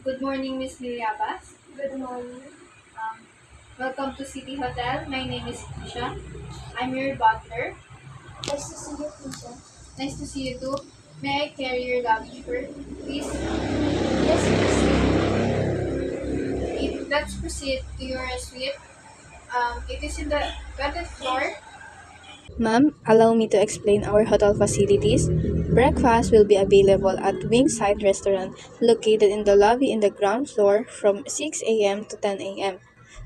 Good morning, Miss Liliabas. Good morning. Um, Welcome to City Hotel. My name is Tisha. I'm your butler. Nice to see you, Tisha. Nice to see you too. May I carry your luggage first, please? Yes, please. Let's proceed to your suite. It is in the 20th floor. Ma'am, allow me to explain our hotel facilities. Breakfast will be available at Wingside Restaurant located in the lobby in the ground floor from 6 a.m. to 10 a.m.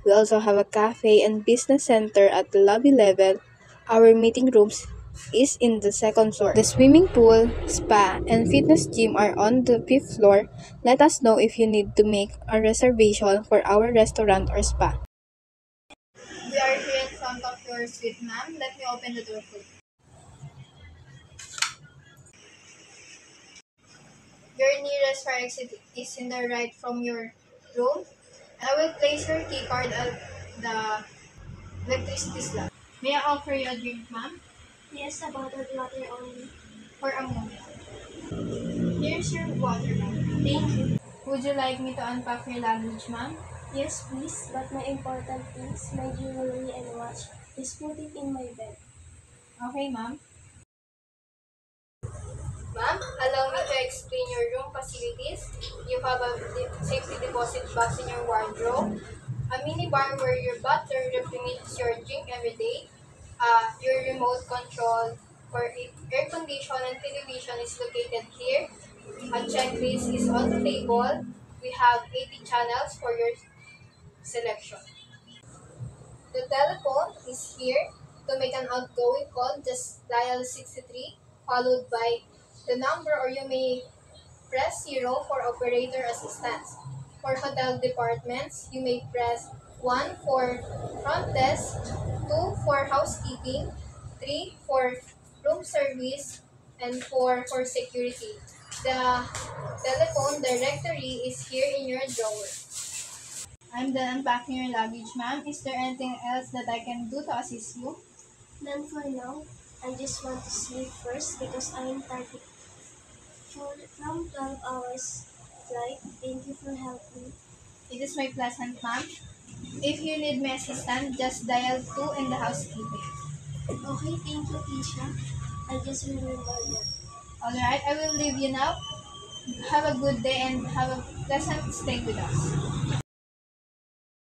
We also have a cafe and business center at the lobby level. Our meeting rooms is in the second floor. The swimming pool, spa, and fitness gym are on the fifth floor. Let us know if you need to make a reservation for our restaurant or spa. We are here in front of your suite, ma'am. Let me open the door for you. Your nearest fire exit is in the right from your room. I will place your key card at the electricity slot. May I offer you a drink, ma'am? Yes, a bottled water only. For a moment. Here's your water, ma'am. Thank you. Would you like me to unpack your luggage, ma'am? Yes, please, but my important things, my jewelry and watch, please put it in my bed. Okay, ma'am. Ma'am, allow me to explain your room facilities. You have a safety deposit box in your wardrobe, a mini bar where your butler replenishes your drink every day, your remote control for air condition and television is located here. A checklist is on the table. We have 80 channels for your selection. The telephone is here. To make an outgoing call, just dial 63 followed by the number, or you may press 0 for operator assistance. For hotel departments, you may press 1 for front desk, 2 for housekeeping, 3 for room service, and 4 for security. The telephone directory is here in your drawer. I'm done unpacking your luggage, ma'am. Is there anything else that I can do to assist you? None for now. I just want to sleep first because I am tired from 12 hours flight. Thank you for helping. It is my pleasant, ma'am. If you need my assistance, just dial 2 in the housekeeping. Okay, thank you, Tisha. I just remembered that. Alright, I will leave you now. Have a good day and have a pleasant stay with us.